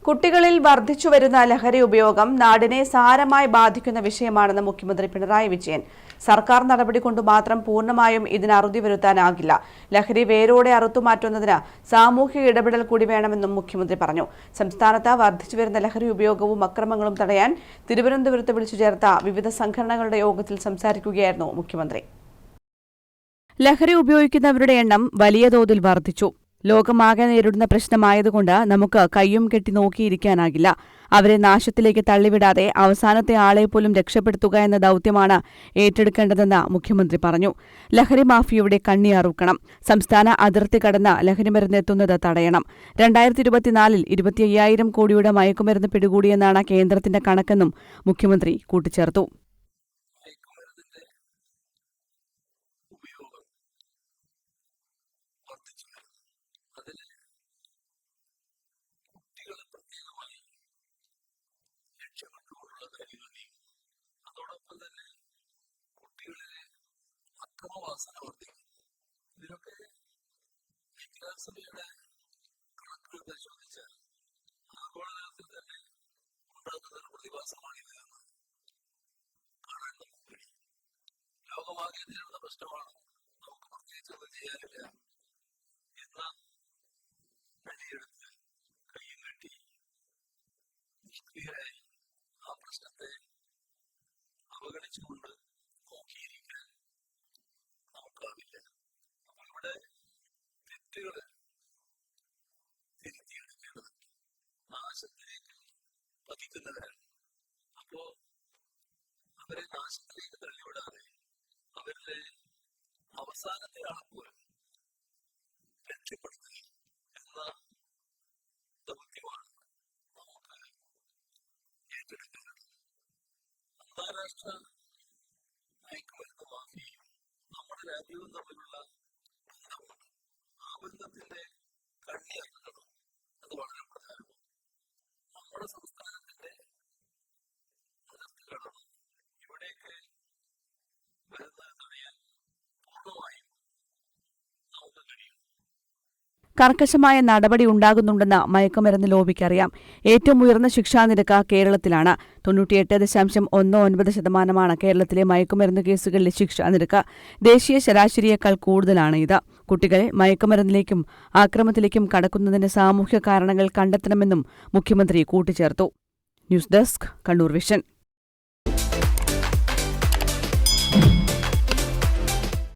കുട്ടികളിൽ വർദ്ധിച്ചുവരുന്ന ലഹരി ഉപയോഗം നാടിനെ സാരമായി ബാധിക്കുന്ന വിഷയമാണെന്ന് മുഖ്യമന്ത്രി പിണറായി വിജയൻ. സർക്കാർ നടപടി കൊണ്ട് മാത്രം പൂർണ്ണമായും ഇതിന് അറുതി വരുത്താനാകില്ല. ലഹരി വേരോടെ അറുത്തുമാറ്റുന്നതിന് സാമൂഹിക ഇടപെടൽ കൂടി വേണമെന്നും മുഖ്യമന്ത്രി പറഞ്ഞു. സംസ്ഥാനത്ത് വർദ്ധിച്ചുവരുന്ന ലഹരി ഉപയോഗവും അക്രമങ്ങളും തടയാൻ തിരുവനന്തപുരത്ത് വിളിച്ചു ചേർത്ത വിവിധ സംഘടനകളുടെ യോഗത്തിൽ സംസാരിക്കുകയായിരുന്നു മുഖ്യമന്ത്രി. ലഹരി ഉപയോഗിക്കുന്നവരുടെ എണ്ണം വലിയ തോതിൽ വർദ്ധിച്ചു. ലോകമാകെ നേരിടുന്ന പ്രശ്നമായതുകൊണ്ട് നമുക്ക് കയ്യും കെട്ടി നോക്കിയിരിക്കാനാകില്ല. അവരെ നാശത്തിലേക്ക് തള്ളിവിടാതെ അവസാനത്തെ ആളെ പോലും രക്ഷപ്പെടുത്തുക എന്ന ദൌത്യമാണ് ഏറ്റെടുക്കേണ്ടതെന്ന് മുഖ്യമന്ത്രി പറഞ്ഞു. ലഹരി മാഫിയയുടെ കണ്ണി അറുക്കണം. സംസ്ഥാന അതിർത്തി കടന്ന് ലഹരിമരുന്ന് എത്തുന്നത് തടയണം. 2024 25,000 കോടിയുടെ മയക്കുമരുന്ന് പിടികൂടിയെന്നാണ് കേന്ദ്രത്തിന്റെ കണക്കെന്നും മുഖ്യമന്ത്രി കൂട്ടിച്ചേർത്തു. അതോടൊപ്പം തന്നെ കുട്ടികളിലെ അക്രമവാസന വർദ്ധിക്കും. ഇതിനൊക്കെ ഐക്യരാഷ്ട്രസഭയുടെ കണക്കുകൾ പരിശോധിച്ചാൽ ആഗോളതലത്തിൽ തന്നെ ഉണ്ടാകുന്ന ഒരു പ്രതിഭാസമാണിത് എന്ന് കാണാൻ നമുക്ക് കഴിയും. ലോകമാകെ നേരിടുന്ന പ്രശ്നമാണ്, നമുക്ക് പ്രത്യേകിച്ചൊന്നും ചെയ്യാനില്ല എന്ന വഴിയെടുത്ത് കയ്യും കെട്ടി നിഷ്ക്രിയരായി ആ പ്രശ്നത്തെ അവഗണിച്ചുകൊണ്ട് നോക്കിയിരിക്കാൻ നമുക്കാവില്ല. അപ്പോൾ ഇവിടെ തെറ്റുകള് തിരുത്തിയെടുക്കേണ്ടതുണ്ട്. നാശത്തിലേക്ക് പതിക്കുന്നവരാണ്. അപ്പോ അവരെ നാശത്തിലേക്ക് തള്ളിവിടാതെ അവരുടെ അവസാനത്തെ ആളെപ്പോലും രക്ഷപ്പെടുത്തുക എന്ന ദൗത്യമാണ് നമുക്ക് ഏറ്റെടുക്കേണ്ടത്. അന്താരാഷ്ട്ര മയക്കുമരുന്ന് മാഫിയയും നമ്മുടെ രാജ്യവും തമ്മിലുള്ള ബന്ധമുണ്ട്. ആ ബന്ധത്തിന്റെ കണ്ണി അറുക്കണം. അത് വളരെ പ്രധാനമാണ്. നമ്മുടെ സംസ്ഥാനത്തിന്റെ അതിർത്തി കടന്ന് ഇവിടേക്ക് വരുന്നത് തടയാൻ പൂർണ്ണമായും നമുക്ക് കഴിയും. കർക്കശമായ നടപടി ഉണ്ടാകുന്നുണ്ടെന്ന് മയക്കുമരുന്ന് ലോബിക്കറിയാം. ഏറ്റവും ഉയർന്ന ശിക്ഷാനിരക്ക് കേരളത്തിലാണ്. 98.19% കേരളത്തിലെ മയക്കുമരുന്ന് കേസുകളിലെ ശിക്ഷാനിരക്ക്. ദേശീയ ശരാശരിയേക്കാൾ കൂടുതലാണ് ഇത്. കുട്ടികൾ മയക്കുമരുന്നിലേക്കും ആക്രമണത്തിലേക്കും കടക്കുന്നതിന് സാമൂഹ്യ കാരണങ്ങൾ കണ്ടെത്തണമെന്നും മുഖ്യമന്ത്രി കൂട്ടിച്ചേർത്തു. News desk, Kannur vision.